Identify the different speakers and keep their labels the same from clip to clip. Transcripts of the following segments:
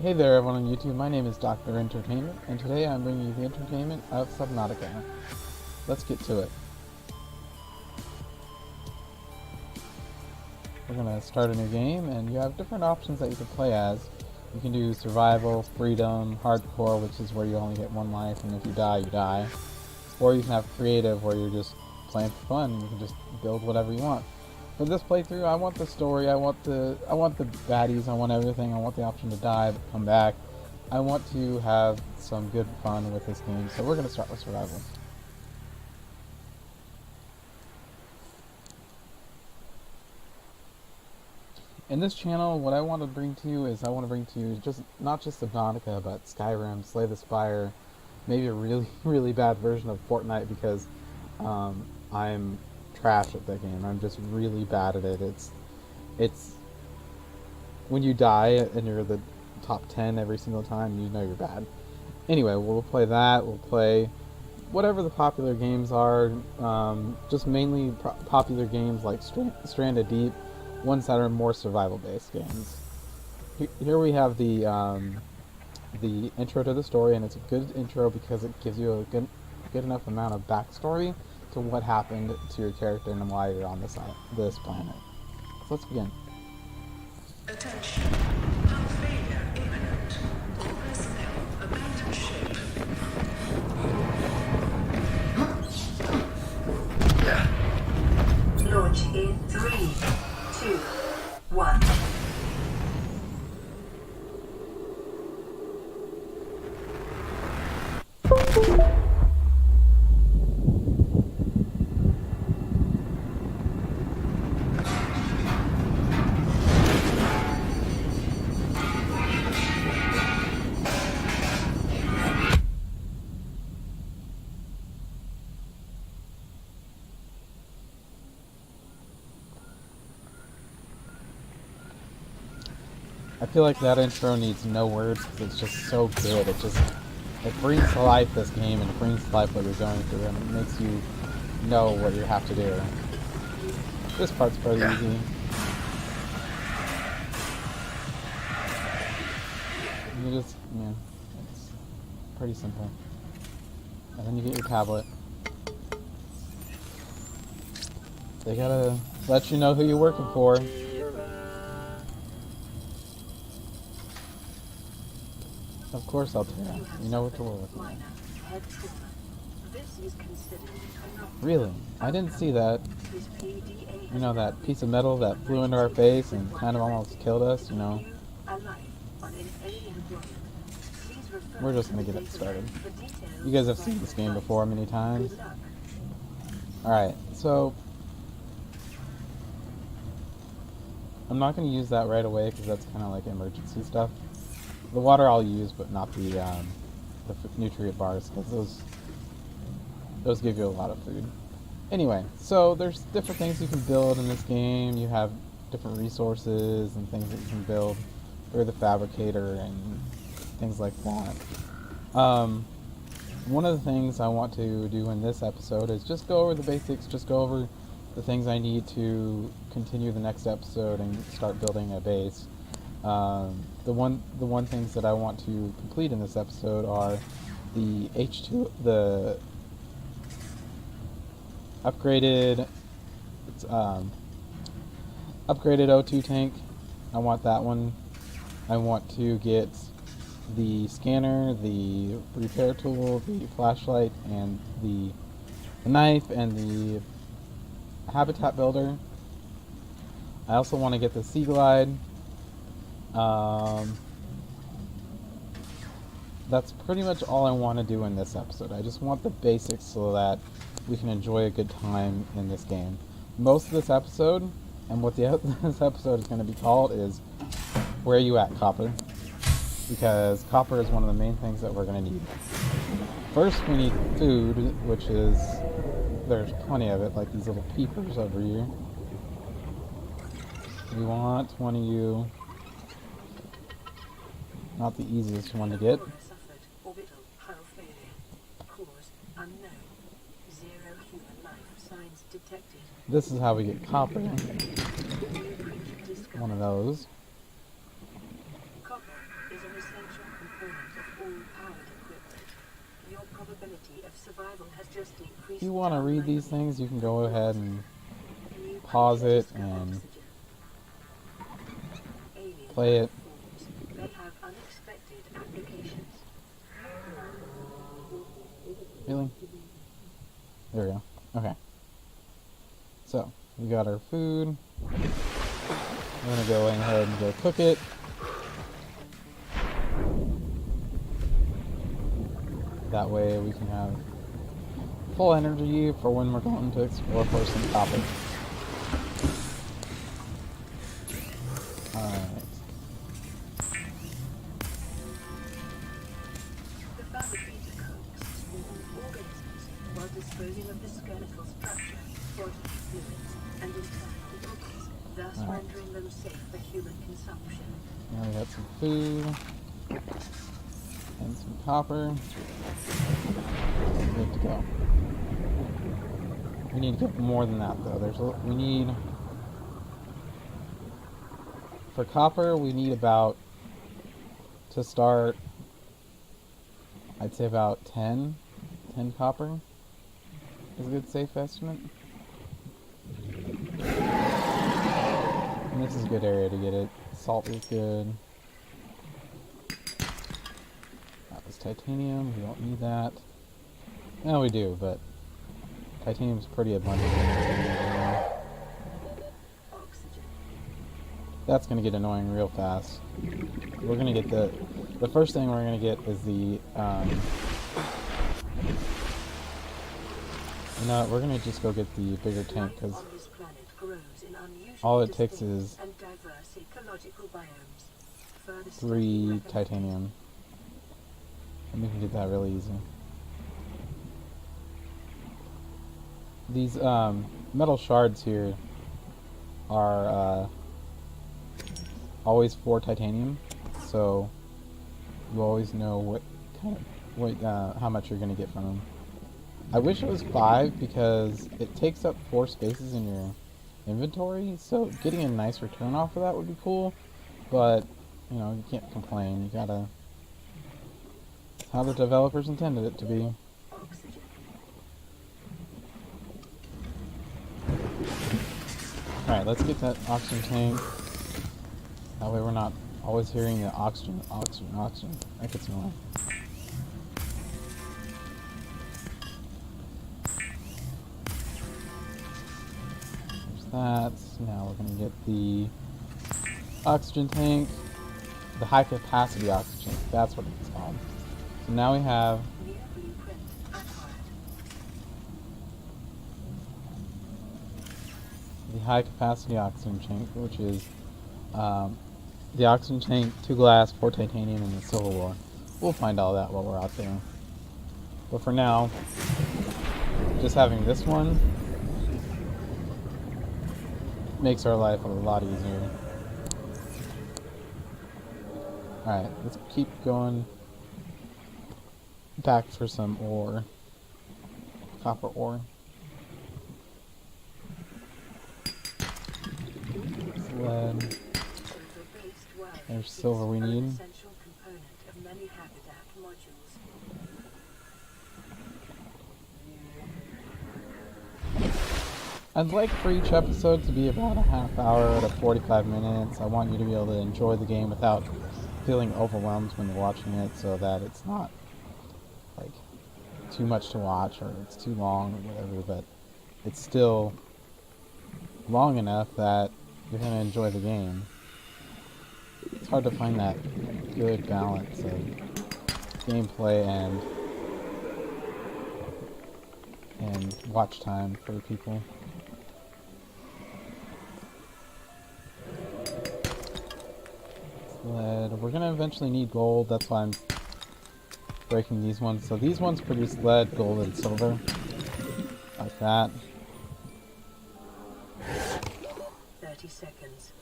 Speaker 1: Hey there everyone on YouTube, my name is Dr. Entertainment, and today I'm bringing you the entertainment of Subnautica. Let's get to it. We're going to start a new game, and you have different options that you can play as. You can do survival, freedom, hardcore, which is where you only get one life, and if you die, you die. Or you can have creative, where you're just playing for fun, and you can just build whatever you want. For this playthrough, I want the story, I want the baddies, I want everything, I want the option to die, but come back. I want to have some good fun with this game, so we're going to start with survival. In this channel, what I want to bring to you is just not just Subnautica, but Skyrim, Slay the Spire, maybe a really, really bad version of Fortnite because I'm trash at that game. I'm just really bad at it. It's when you die and you're the top 10 every single time, you know you're bad. Anyway, we'll play that. We'll play whatever the popular games are. Just mainly popular games like Stranded Deep, ones that are more survival-based games. Here we have the intro to the story, and it's a good intro because it gives you a good enough amount of backstory to what happened to your character and why you're on this planet. So let's begin.
Speaker 2: Attention. Hull failure imminent. All personnel abandon ship. Launch in 3, 2, 1.
Speaker 1: I feel like that intro needs no words because it's just so good. It brings to life this game, and it brings to life what you're going through, and it makes you know what you have to do. This part's pretty easy. It's pretty simple. And then you get your tablet. They gotta let you know who you're working for. Of course I'll tell you. You know what to work with. Really? I didn't see that. You know, that piece of metal that flew into our face and kind of almost killed us, you know. We're just gonna get it started. You guys have seen this game before many times. Alright, so I'm not gonna use that right away because that's kind of like emergency stuff. The water I'll use, but not the nutrient bars, because those give you a lot of food. Anyway, so there's different things you can build in this game. You have different resources and things that you can build through the fabricator and things like that. One of the things I want to do in this episode is just go over the basics, just go over the things I need to continue the next episode and start building a base. The one things that I want to complete in this episode are the the upgraded O2 tank. I want that one. I want to get the scanner, the repair tool, the flashlight, and the knife, and the habitat builder. I also want to get the sea glide. That's pretty much all I want to do in this episode. I just want the basics so that we can enjoy a good time in this game. Most of this episode, and what this episode is going to be called, is Where You At, Copper? Because copper is one of the main things that we're going to need. First, we need food, which is, there's plenty of it, like these little peepers over here. We want one of you. Not the easiest one to get. This is how we get copper. One of those.
Speaker 2: probability of survival has just increased.
Speaker 1: If you want to read these things, you can go ahead and
Speaker 2: New
Speaker 1: pause it
Speaker 2: creatures
Speaker 1: and
Speaker 2: oxygen. Alien
Speaker 1: play it.
Speaker 2: forms may have unexpected applications.
Speaker 1: Really? There we go. Okay. So, we got our food. We're going to go ahead and go cook it. That way we can have full energy for when we're going to explore for some copper. Alright.
Speaker 2: The fabricator cooks small organisms while disposing of the skeletal structure, bodily fluids, and internal organs, thus rendering them safe for human consumption.
Speaker 1: Now we got some food and some copper. Good to go. We need to get more than that though. We need, for copper, we need about, to start, I'd say about 10 copper is a good safe estimate. And this is a good area to get it. Salt is good. That was titanium, we don't need that. No, we do, but titanium's pretty abundant.
Speaker 2: Oxygen.
Speaker 1: That's gonna get annoying real fast. We're gonna get the first thing we're gonna get is the, you know, we're gonna just go get the bigger tank, because
Speaker 2: On this planet grows in unusually
Speaker 1: all it takes
Speaker 2: distinct
Speaker 1: is
Speaker 2: and diverse ecological biomes. Further
Speaker 1: 3
Speaker 2: study
Speaker 1: titanium. And we can get that really easy. These metal shards here are always 4 titanium, so you always know what kind of how much you're gonna get from them. I wish it was 5 because it takes up 4 spaces in your inventory, so getting a nice return off of that would be cool. But you know, you can't complain. You gotta. It's how the developers intended it to be.
Speaker 2: oxygen.
Speaker 1: Alright, let's get that oxygen tank. That way we're not always hearing the oxygen. That gets annoying. There's that. Now we're going to get the oxygen tank. The high capacity oxygen. That's what it's called. So now we have
Speaker 2: New blueprint acquired.
Speaker 1: the high capacity oxygen tank, which is the oxygen tank, 2 glass, 4 titanium, and the silver ore. We'll find all that while we're out there. But for now, just having this one makes our life a lot easier. Alright, let's keep going back for some ore. Copper ore. Lead.
Speaker 2: Silver-based world
Speaker 1: There's
Speaker 2: is
Speaker 1: silver we
Speaker 2: an
Speaker 1: need.
Speaker 2: essential component of many habitat modules.
Speaker 1: I'd like for each episode to be about a half hour to 45 minutes. I want you to be able to enjoy the game without feeling overwhelmed when you're watching it, so that it's not like too much to watch or it's too long or whatever, but it's still long enough that you're going to enjoy the game. It's hard to find that good balance of gameplay and watch time for people. Lead. We're gonna eventually need gold, that's why I'm breaking these ones. So these ones produce lead, gold, and silver. Like that.
Speaker 2: 30 seconds.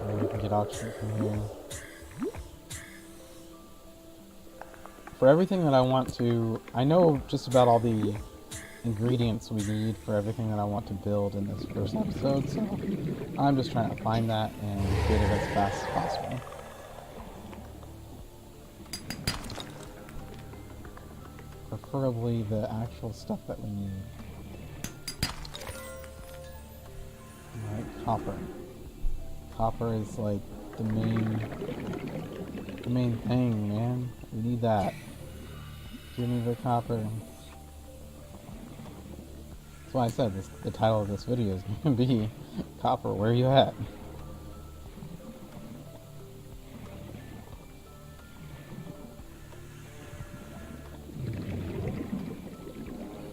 Speaker 1: And we can get oxygen from here. For everything that I want to... I know just about all the ingredients we need for everything that I want to build in this first episode, so I'm just trying to find that and get it as fast as possible. For preferably the actual stuff that we need. Alright, copper. Copper is like the main thing, man. We need that. Give me the copper. That's why I said this, the title of this video is going to be Copper, where you at?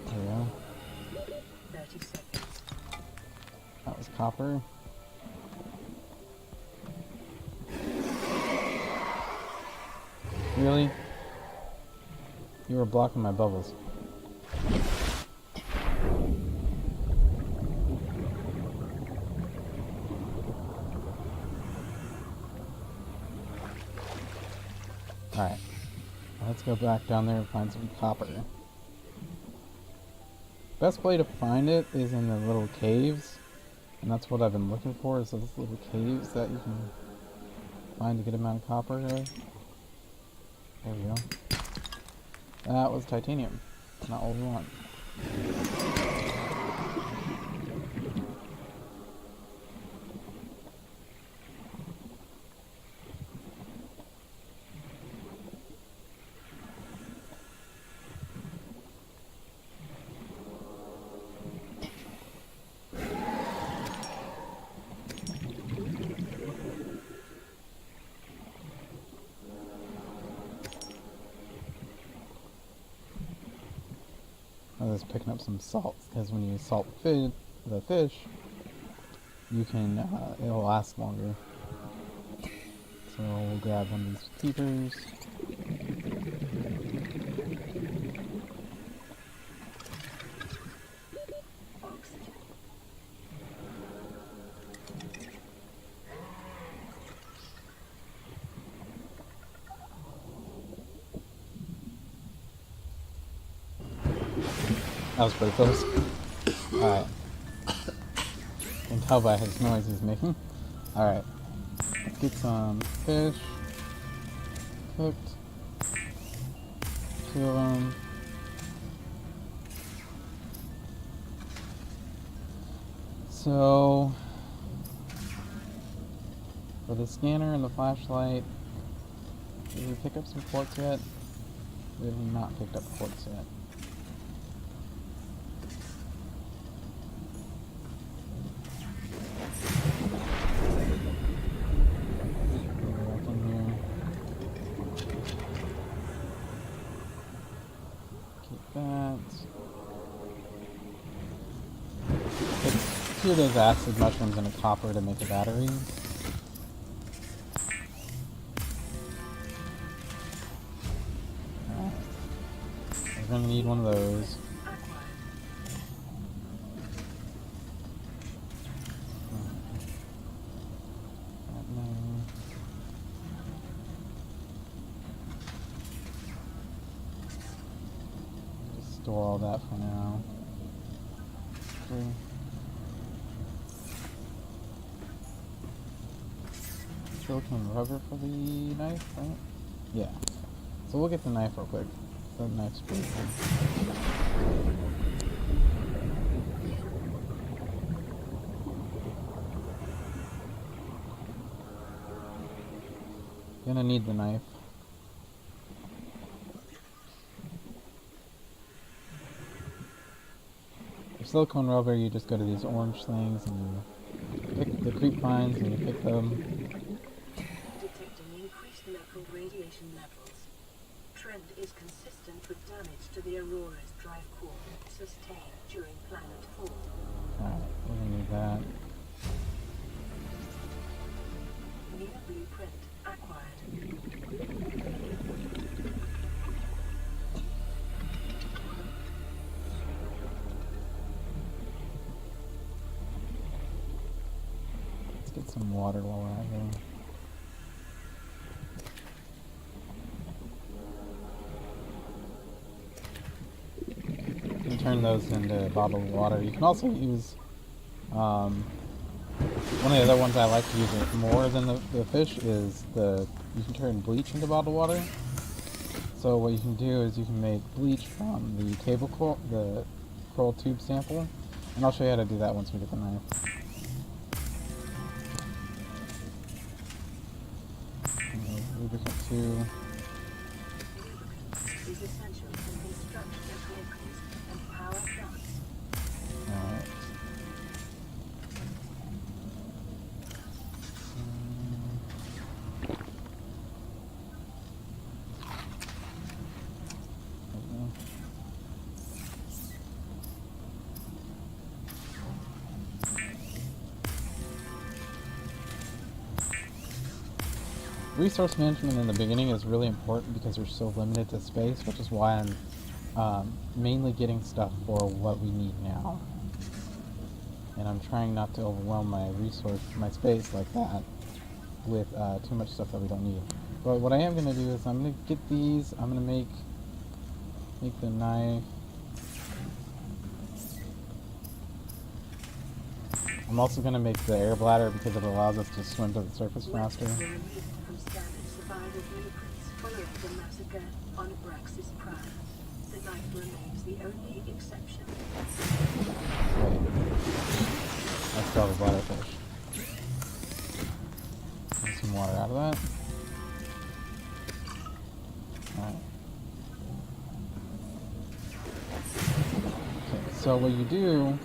Speaker 1: There we go.
Speaker 2: 30 seconds.
Speaker 1: That was copper. Really? You were blocking my bubbles. Alright. Let's go back down there and find some copper. Best way to find it is in the little caves. And that's what I've been looking for, is those little caves that you can find a good amount of copper there. There we go. That was titanium. Not what we want. I was picking up some salt, because when you salt the fish, you can, it'll last longer. So we'll grab one of these keepers. That was pretty close. Alright. Can tell by his noise he's making. Alright. Let's get some fish. Cooked. 2 of them. So, for the scanner and the flashlight, did we pick up some quartz yet? We have not picked up quartz yet. Two of those acid mushrooms and a copper to make a battery. We're gonna need one of those. Just store all that for now. Silicone rubber for the knife, right? Yeah. So we'll get the knife real quick. The knife's pretty good. Gonna need the knife. For silicone rubber, you just go to these orange things and you pick the creep vines and you pick them.
Speaker 2: Radiation levels. Trend is consistent with damage to the Aurora's drive core sustained during planet fall.
Speaker 1: Alright, we're gonna need that.
Speaker 2: New blueprint acquired.
Speaker 1: Let's get some water while we're out here. Turn those into bottled water. You can also use one of the other ones I like to use more than the fish is you can turn bleach into bottled water. So what you can do is you can make bleach from the table coral, the coral tube sample, and I'll show you how to do that once we get the knife. Lubricant 2.
Speaker 2: Lubricant is essential for the construction of vehicles and power plants.
Speaker 1: Alright. Resource management in the beginning is really important because we're so limited to space, which is why I'm mainly getting stuff for what we need now. And I'm trying not to overwhelm my space like that with too much stuff that we don't need. But what I am going to do is I'm going to get these, I'm going to make the knife. I'm also going to make the air bladder because it allows us to swim to the surface faster.
Speaker 2: Following the massacre on Braxis Prime, the knife remains the only exception.
Speaker 1: Let's draw the bladderfish. Get some water out of that. Alright. Okay, so what you do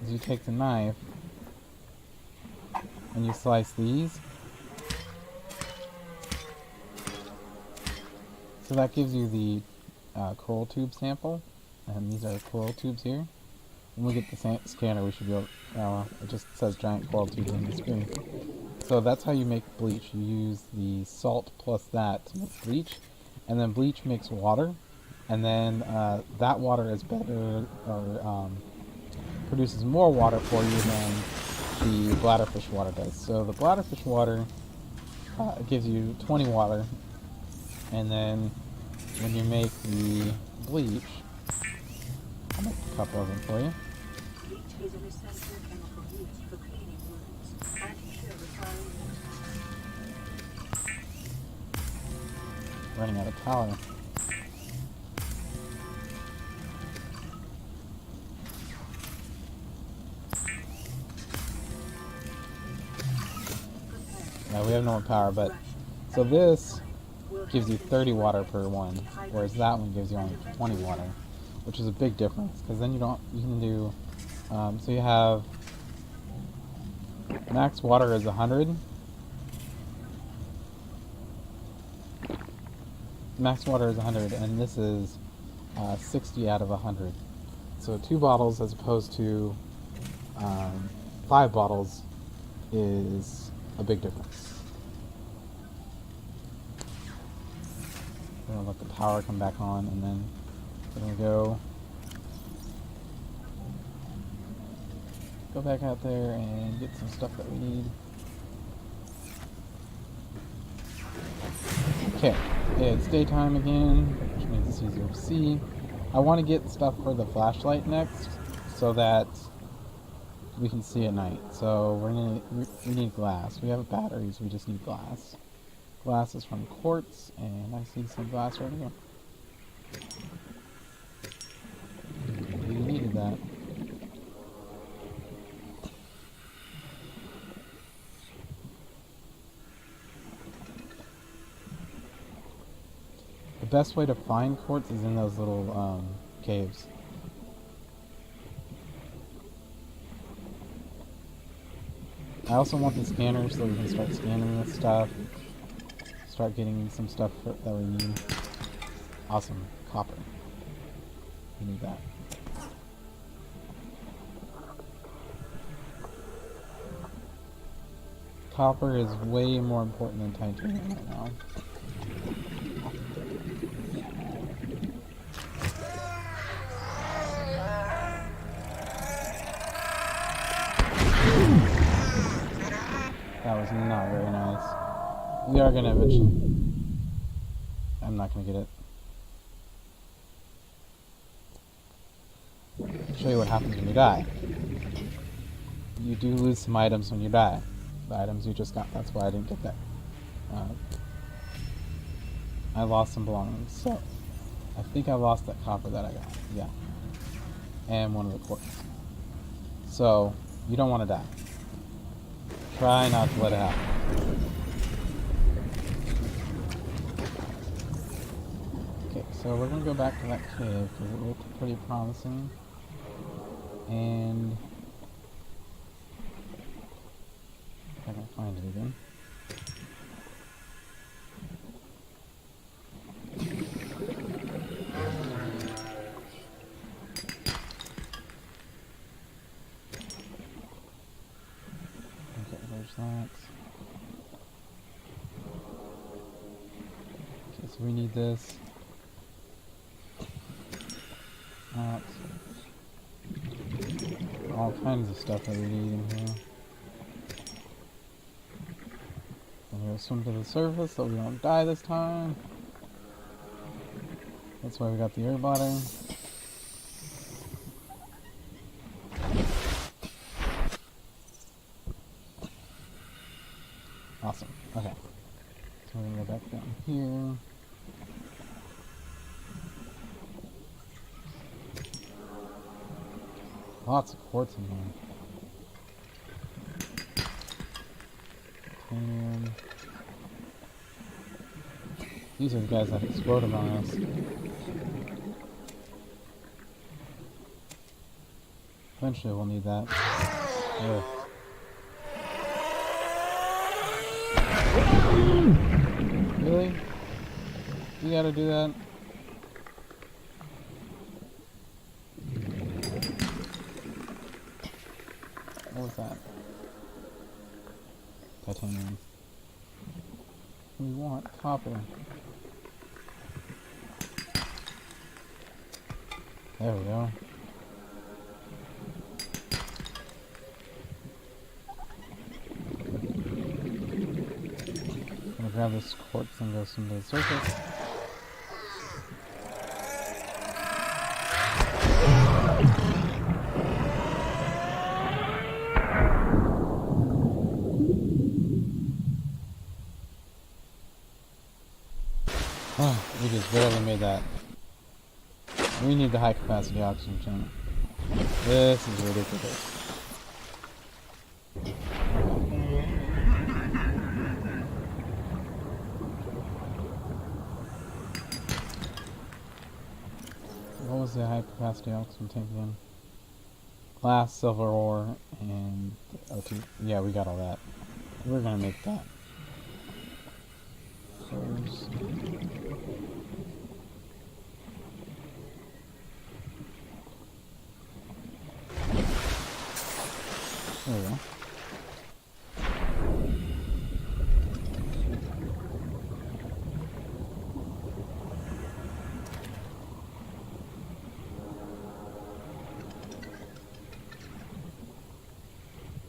Speaker 1: is you take the knife and you slice these. So that gives you the coral tube sample, and these are coral tubes here. When we get the scanner, we should be able, it just says giant coral tubes on the screen. So that's how you make bleach. You use the salt plus that to make bleach, and then bleach makes water, and then that water is better, or produces more water for you than the bladderfish water does. So the bladderfish water gives you 20 water, and then when you make the bleach, I'll make a couple of them for you.
Speaker 2: Bleach is an essential chemical used for cleaning wounds and purifying water.
Speaker 1: Running out of power. Yeah, we have no more power, but so this gives you 30 water per one, whereas that one gives you only 20 water, which is a big difference, because then you can do, so you have, max water is 100, max water is 100, and this is 60 out of 100, so 2 bottles as opposed to 5 bottles is a big difference. We're gonna let the power come back on, and then we're gonna go back out there and get some stuff that we need. Okay, it's daytime again, which means it's easier to see. I want to get stuff for the flashlight next, so that we can see at night. So we need glass. We have batteries, we just need glass. Glass is from quartz, and I see some glass right here. We needed that. The best way to find quartz is in those little caves. I also want the scanner so we can start scanning this stuff. Start getting some stuff that we need. Awesome. Copper. We need that. Copper is way more important than titanium right now. That was not very nice. We are gonna eventually... I'm not gonna get it. I'll show you what happens when you die. You do lose some items when you die. The items you just got, that's why I didn't get that. I lost some belongings. So, I think I lost that copper that I got. Yeah. And one of the quartz. So, you don't want to die. Try not to let it happen. Okay, so we're going to go back to that cave because it looked pretty promising. And if I can find it again. Okay, there's that. Okay, so we need this. That. All kinds of stuff that we need in here. And we'll swim to the surface so we don't die this time. That's why we got the air bladder. Awesome. Okay. So we're gonna go back down here. Lots of quartz in here. And these are the guys that exploded on us. Eventually we'll need that. Ugh. Really? You gotta do that? What was that? Titanium. We want copper. There we go. I'm gonna grab this quartz and go swim to the surface. Oh, we just barely made that. We need the high capacity oxygen tank. This is ridiculous. What was the high capacity oxygen tank again? Glass, silver ore, and O2. Yeah, we got all that. We're gonna make that. First. There we go.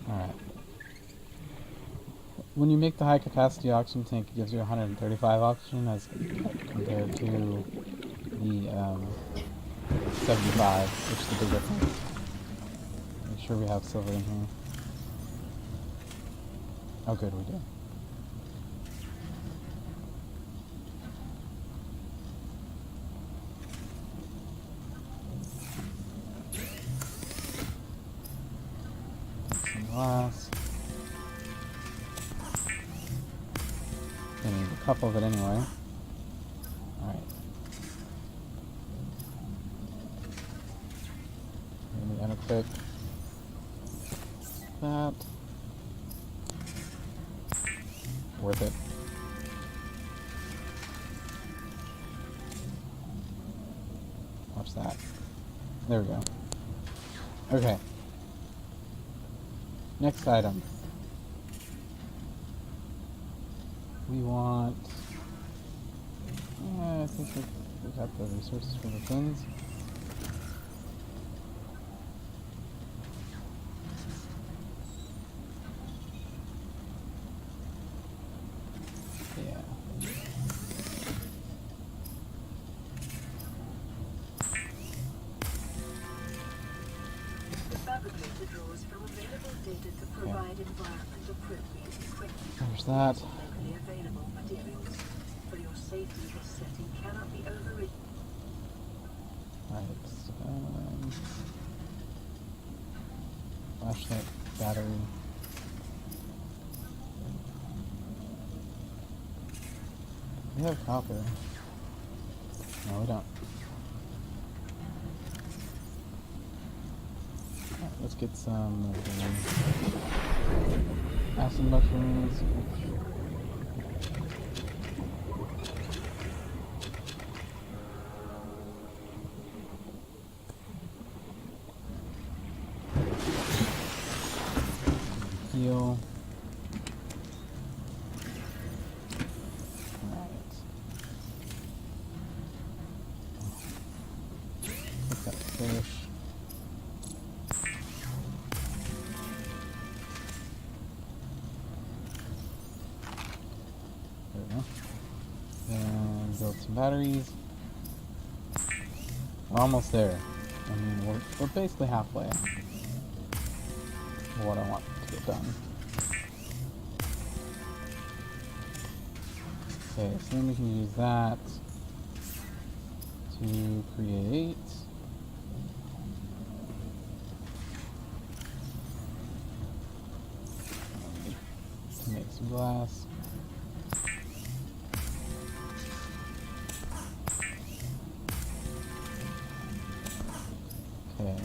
Speaker 1: Alright. When you make the high capacity oxygen tank, it gives you 135 oxygen as compared to the 75, which is the big difference. Make sure we have silver in here. Oh good, we do. Some glass. Gonna need a couple of it anyway. Alright. Let me unequip that. Worth it. Watch that. There we go. Okay. Next item. We want... I think we got the resources for the things. Yeah.
Speaker 2: The fabricator draws from available data to provide environment appropriate equipment.
Speaker 1: There's that.
Speaker 2: Locally available materials. For your safety, this
Speaker 1: Flashlight, battery. We have copper. No, we don't. Alright, let's get some of the acid mushrooms. Heal. Alright. Get that fish. There we go. And build some batteries. We're almost there. I mean, we're basically halfway. What I want to get done. Okay, so then we can use that to create to make some glass. Okay.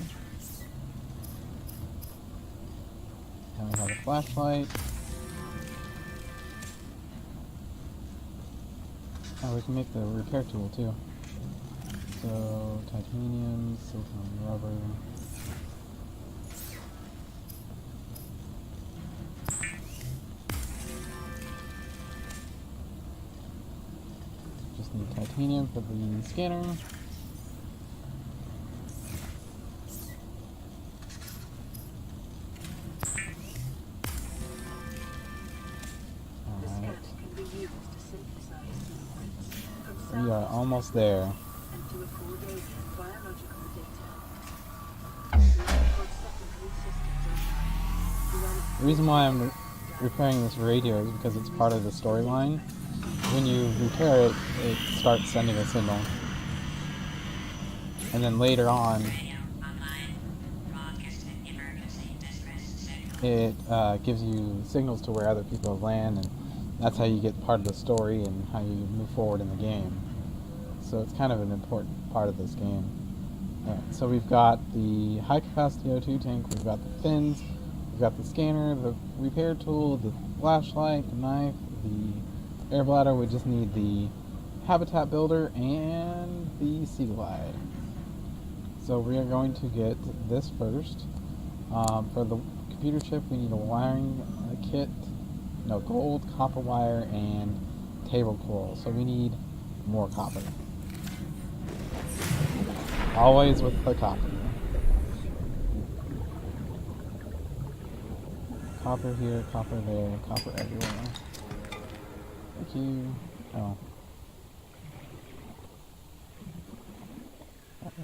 Speaker 1: Now we have a flashlight. Oh, we can make the repair tool too. So, titanium, silicone, rubber. Just need titanium for the scanner. We are almost there. The reason why I'm repairing this radio is because it's part of the storyline. When you repair it, it starts sending a signal. And then later on, it gives you signals to where other people have landed, and that's how you get part of the story and how you move forward in the game. So it's kind of an important part of this game. Alright, so we've got the high capacity O2 tank, we've got the fins, we've got the scanner, the repair tool, the flashlight, the knife, the air bladder. We just need the habitat builder and the sea glide. So we are going to get this first. For the computer chip, we need a wiring kit, gold, copper wire, and table coral. So we need more copper. Always with the copper. Copper here, copper there, copper everywhere. Thank you. Oh.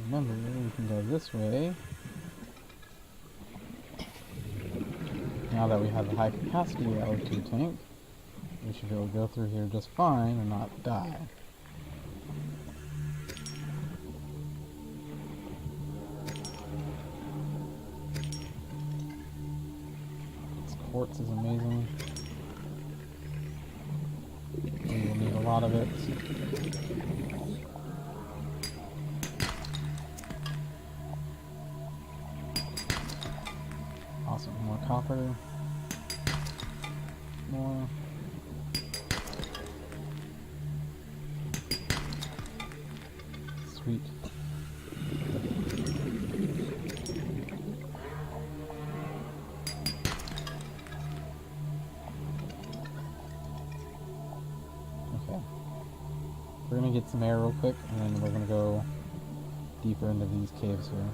Speaker 1: Remember, we can go this way. Now that we have the high capacity O2 tank, we should be able to go through here just fine and not die. This quartz is amazing. We will need a lot of it. Awesome, more copper. More. Sweet. Okay. We're gonna get some air real quick, and then we're gonna go deeper into these caves here.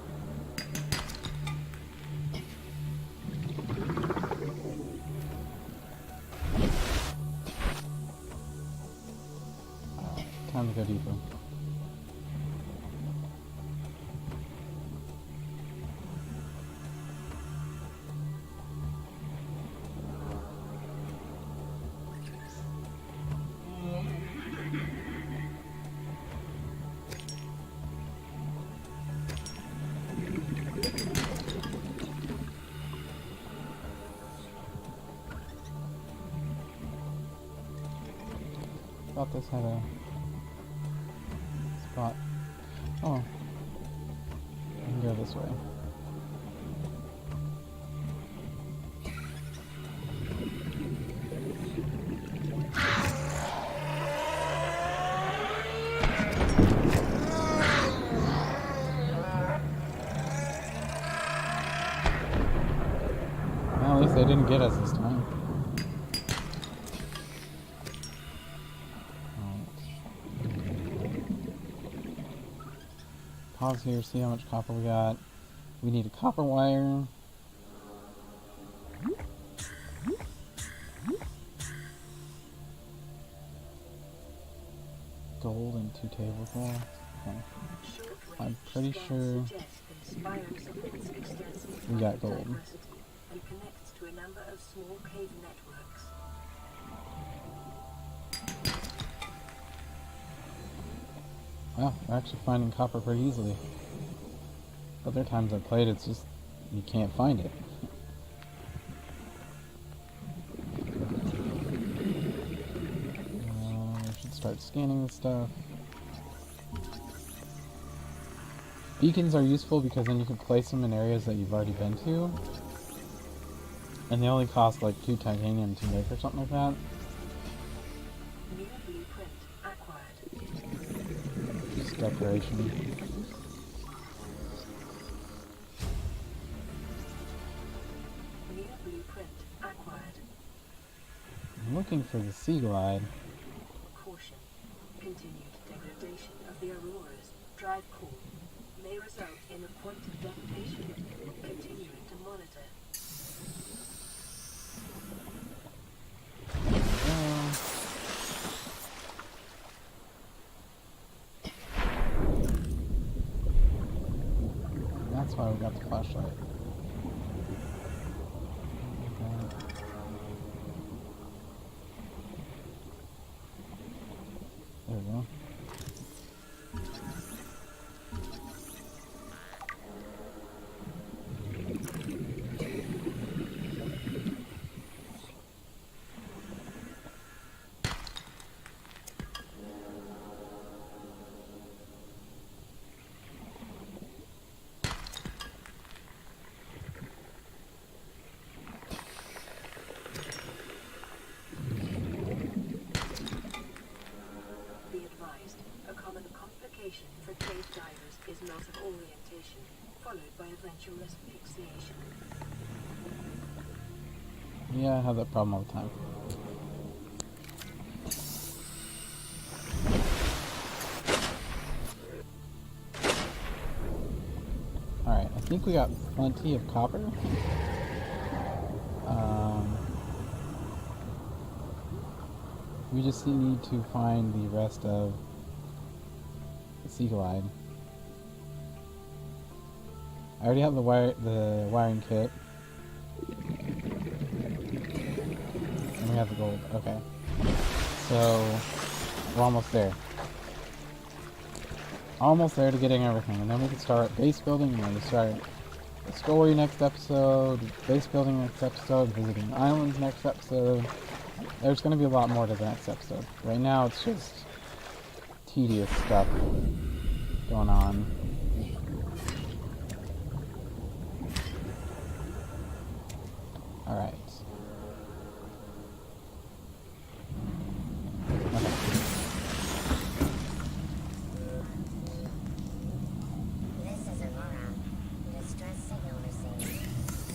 Speaker 1: Time to go deeper. Thought this had a spot. Oh, I can go this way. Well, at least they didn't get us this time. Pause here, see how much copper we got. We need a copper wire. Gold and 2 tablecloths. Okay. I'm pretty sure we got gold.
Speaker 2: And connects to a number of small cave networks.
Speaker 1: Wow, we're actually finding copper pretty easily. Other times I've played, it's just, you can't find it. We should start scanning this stuff. Beacons are useful because then you can place them in areas that you've already been to. And they only cost like 2 titanium to make or something like that.
Speaker 2: New blueprint acquired.
Speaker 1: Just decoration.
Speaker 2: New blueprint acquired.
Speaker 1: I'm looking for the sea glide.
Speaker 2: Caution. Continued degradation of the Aurora's drive core may result in a point of detonation. Continuing to monitor.
Speaker 1: That's why we got the flashlight. There we go.
Speaker 2: For cave divers is loss of orientation, followed by eventual asphyxiation.
Speaker 1: Yeah, I have that problem all the time. Alright, I think we got plenty of copper. We just need to find the rest of the sea glide. I already have the wiring kit. And we have the gold. Okay. So we're almost there. Almost there to getting everything. And then we can start base building, and then we start the story next episode, base building next episode, visiting islands next episode. There's going to be a lot more to the next episode. Right now it's just tedious stuff going on. Alright. Okay.
Speaker 3: This is Aurora. Distress signal received.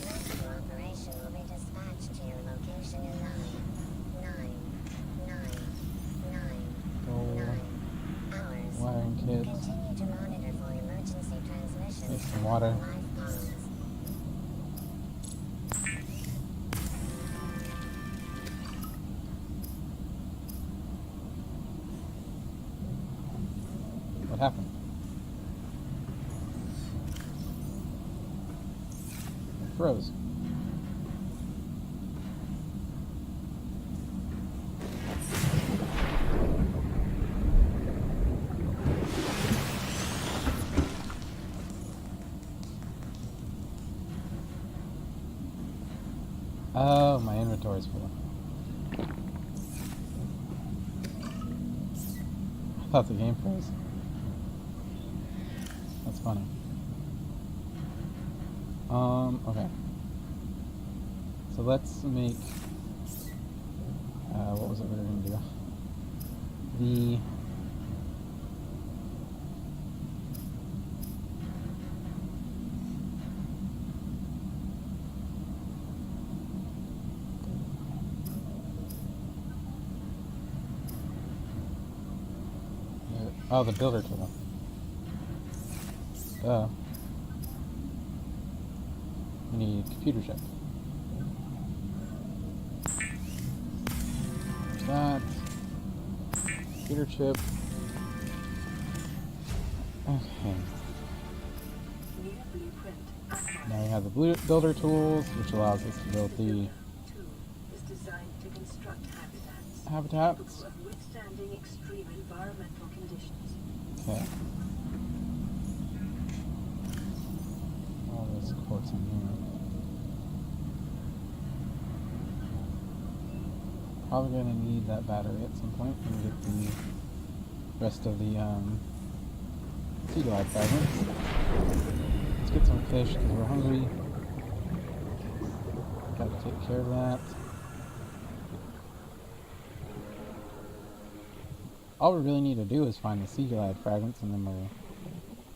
Speaker 3: Rescue operation will be dispatched to your location in 9 hours.
Speaker 1: Wiring kits.
Speaker 3: Continue to monitor for emergency transmissions.
Speaker 1: There's some water.
Speaker 3: Live phones.
Speaker 1: What happened? It froze. Oh, my inventory's full. thought the game froze. That's funny. Okay. So let's make, what was it we were gonna do? The, oh, the builder tool. We need computer chip. That. Computer chip. Okay.
Speaker 2: New blueprint unlocked.
Speaker 1: Now we have the builder tools, which allows us to build the
Speaker 2: Tool is designed to construct habitats
Speaker 1: habitats.
Speaker 2: capable of withstanding extreme environmental conditions.
Speaker 1: Okay. All this quartz in here. Probably gonna need that battery at some point and get the rest of the sea glide fragments. Let's get some fish because we're hungry. Gotta take care of that. All we really need to do is find the sea glide fragments and then we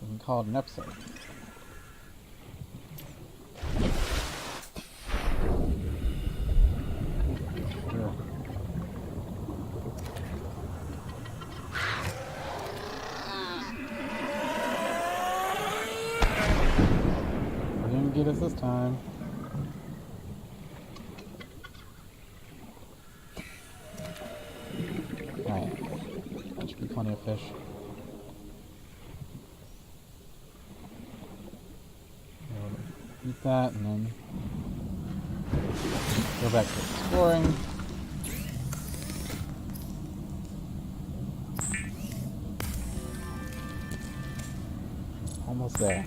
Speaker 1: can call it an episode. Sure. They're gonna get us this time. Alright. That should be plenty of fish. Eat that and then go back to exploring. Almost there.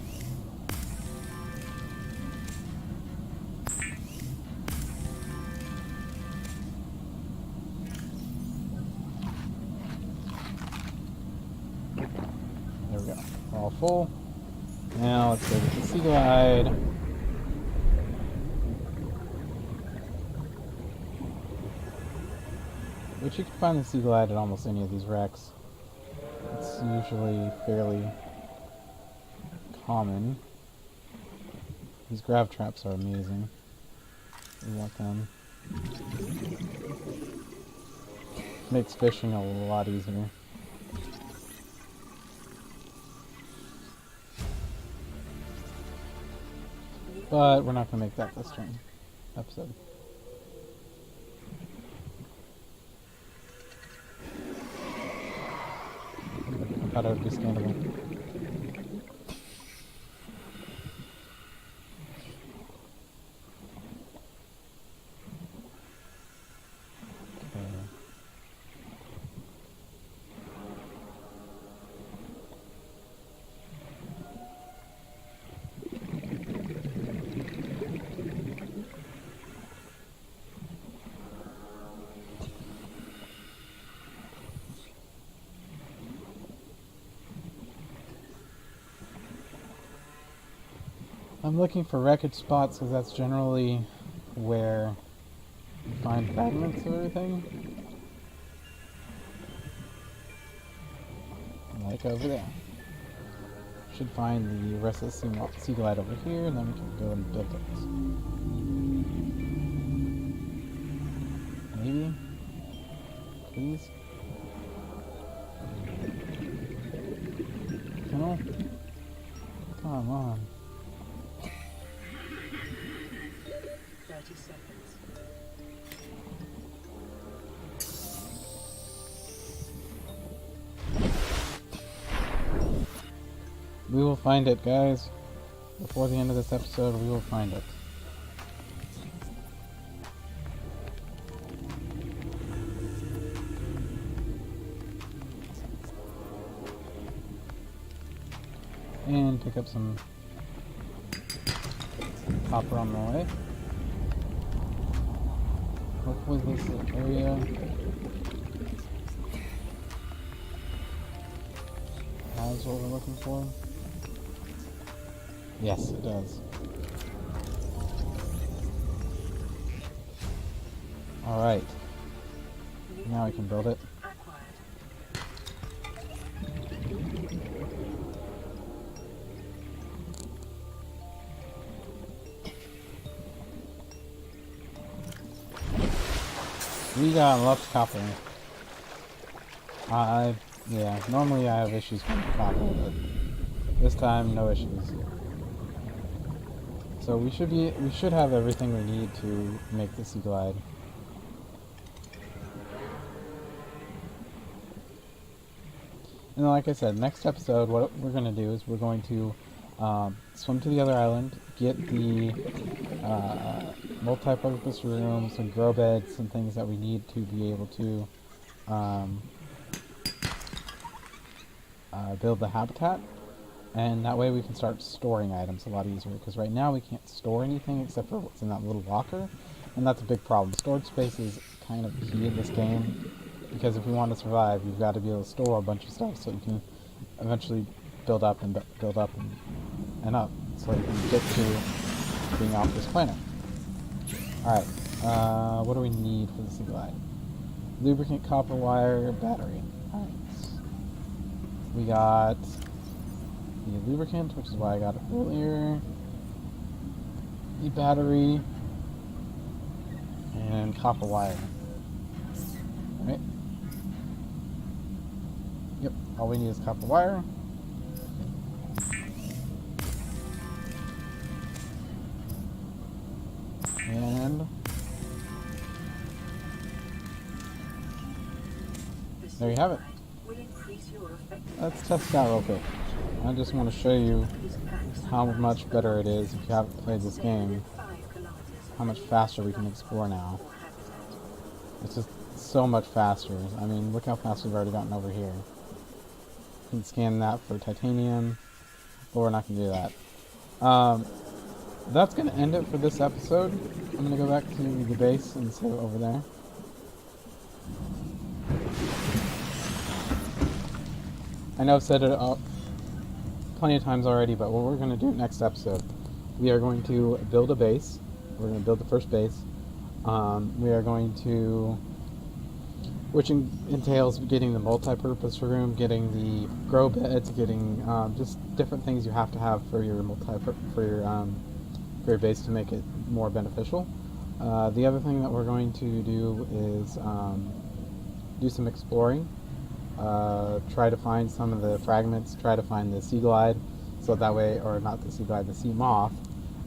Speaker 1: There we go. We're all full. Now let's go get the sea glide. Which you can find the sea glide at almost any of these wrecks. It's usually fairly common. These grav traps are amazing. We want them. Makes fishing a lot easier. But we're not going to make that this turn. Episode. I thought it would be scannable. I'm looking for wreckage spots because that's generally where you find fragments of everything. Like over there. Should find the rest of the sea glide over here, and then we can go and build it. Maybe? Please? No? Come on.
Speaker 2: 30 seconds.
Speaker 1: We will find it, guys. Before the end of this episode, we will find it. And pick up some copper on the way. Hopefully this area has what we're looking for. Yes, it does. Alright. Now we can build it. We got lots of copper. Yeah, normally I have issues with copper, but this time no issues. So we should have everything we need to make the sea glide. And like I said, next episode, what we're going to do is we're going to swim to the other island, get the multi-purpose room, some grow beds, some things that we need to be able to build the habitat. And that way we can start storing items a lot easier, because right now we can't store anything except for what's in that little locker, and that's a big problem. Storage space is kind of key in this game, because if you want to survive, you've got to be able to store a bunch of stuff so you can eventually build up and build up and up, so you can get to being off this planet. Alright, what do we need for the sea glide? Lubricant, copper wire, battery. Alright. We got the lubricant, which is why I got it earlier, the battery, and copper wire. Right? Yep, all we need is copper wire. And there you have it. Let's test it out real quick. I just want to show you how much better it is if you haven't played this game. How much faster we can explore now. It's just so much faster. I mean, look how fast we've already gotten over here. You can scan that for titanium, but we're not going to do that. That's going to end it for this episode. I'm going to go back to the base and sit over there. I know I've said it plenty of times already, but what we're going to do next episode, we are going to build a base. We're going to build the first base. We are going to, which entails getting the multi-purpose room, getting the grow beds, getting just different things you have to have for your for your base to make it more beneficial. The other thing that we're going to do is do some exploring. Try to find some of the fragments, try to find the sea glide, so that way, or not the sea glide, the sea moth,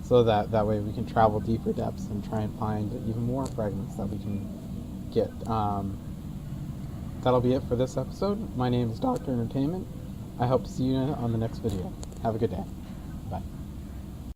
Speaker 1: so that way we can travel deeper depths and try and find even more fragments that we can get. That'll be it for this episode. My name is Dr. Entertainment. I hope to see you on the next video. Have a good day.